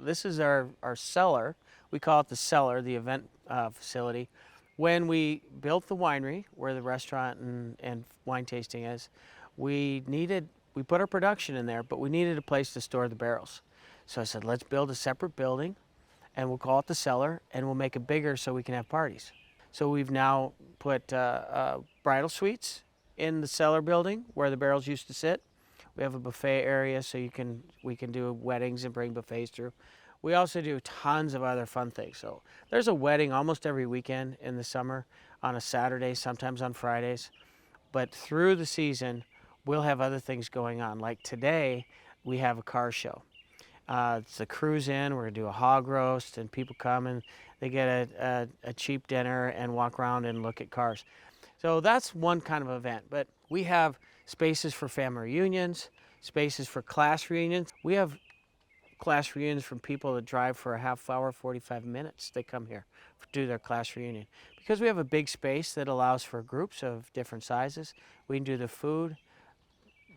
this is our cellar. We call it the cellar, the event facility. When we built the winery, where the restaurant and wine tasting is, we put our production in there, but we needed a place to store the barrels. So I said, let's build a separate building, and we'll call it the cellar, and we'll make it bigger so we can have parties. So we've now put bridal suites in the cellar building where the barrels used to sit. We have a buffet area so we can do weddings and bring buffets through. We also do tons of other fun things. So there's a wedding almost every weekend in the summer on a Saturday, sometimes on Fridays. But through the season, we'll have other things going on. Like today, we have a car show. It's a cruise in, we're gonna do a hog roast, and people come and they get a cheap dinner and walk around and look at cars. So that's one kind of event, but we have spaces for family reunions, spaces for class reunions. We have class reunions from people that drive for a half hour, 45 minutes. They come here to do their class reunion. Because we have a big space that allows for groups of different sizes, we can do the food.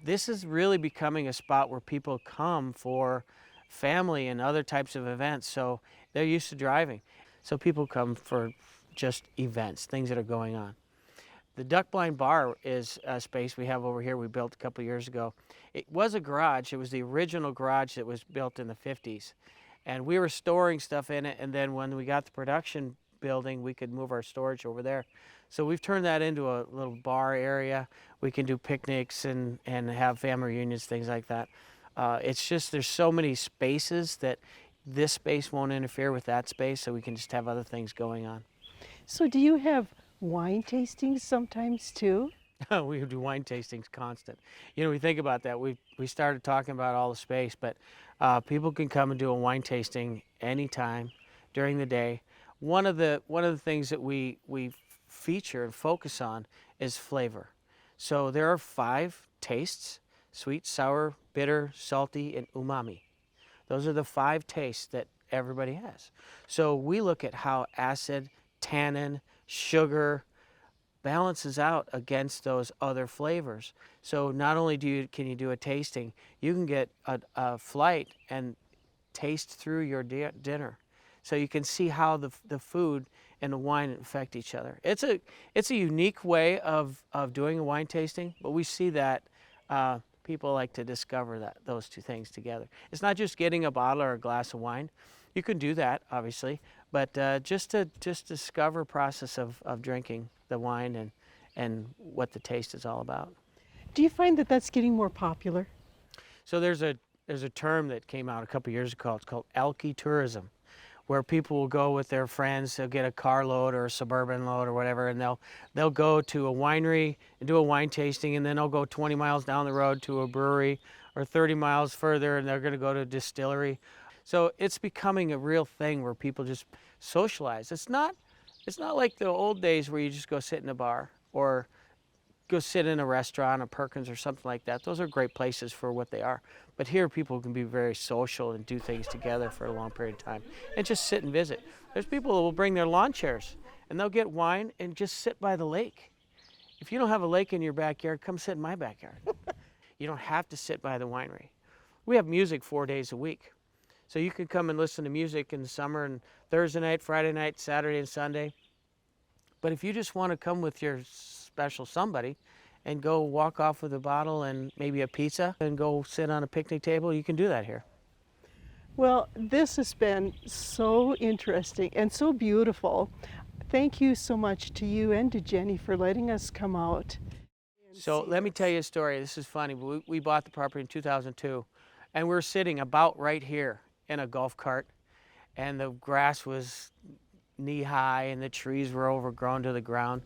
This is really becoming a spot where people come for family and other types of events, so they're used to driving. So people come for just events, things that are going on. The Duck Blind Bar is a space we have over here we built a couple years ago. It was a garage. It was the original garage that was built in the 50s. And we were storing stuff in it, and then when we got the production building, we could move our storage over there. So we've turned that into a little bar area. We can do picnics and have family reunions, things like that. It's just there's so many spaces that this space won't interfere with that space, so we can just have other things going on. So do you have wine tastings sometimes too? We do wine tastings constant. You know, we think about that. We started talking about all the space, but people can come and do a wine tasting anytime during the day. One of the things that we feature and focus on is flavor. So there are 5 tastes: sweet, sour, bitter, salty, and umami. Those are the 5 tastes that everybody has. So we look at how acid, tannin, sugar balances out against those other flavors. So not only can you do a tasting, you can get a flight and taste through your dinner. So you can see how the food and the wine affect each other. It's a unique way of doing a wine tasting, but we see that people like to discover those two things together. It's not just getting a bottle or a glass of wine. You can do that, obviously, but just discover process of drinking the wine and what the taste is all about. Do you find that that's getting more popular? So there's a term that came out a couple years ago. It's called alky tourism, where people will go with their friends. They'll get a carload or a suburban load or whatever, and they'll go to a winery and do a wine tasting, and then they'll go 20 miles down the road to a brewery, or 30 miles further, and they're going to go to a distillery. So it's becoming a real thing where people just socialize. It's not like the old days where you just go sit in a bar or go sit in a restaurant, a Perkins or something like that. Those are great places for what they are. But here people can be very social and do things together for a long period of time and just sit and visit. There's people that will bring their lawn chairs and they'll get wine and just sit by the lake. If you don't have a lake in your backyard, come sit in my backyard. You don't have to sit by the winery. We have music 4 days a week. So you can come and listen to music in the summer and Thursday night, Friday night, Saturday and Sunday. But if you just want to come with your special somebody and go walk off with a bottle and maybe a pizza and go sit on a picnic table, you can do that here. Well, this has been so interesting and so beautiful. Thank you so much to you and to Jenny for letting us come out. So let me tell you a story. This is funny. We bought the property in 2002, and we're sitting about right here in a golf cart, and the grass was knee-high and the trees were overgrown to the ground,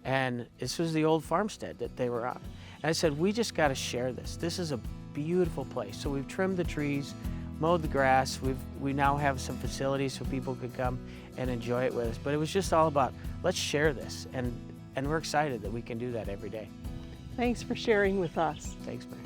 and this was the old farmstead that they were on. And I said, we just got to share this. This is a beautiful place. So we've trimmed the trees, mowed the grass. We now have some facilities so people could come and enjoy it with us. But it was just all about, let's share this, and we're excited that we can do that every day. Thanks for sharing with us. Thanks, Mary.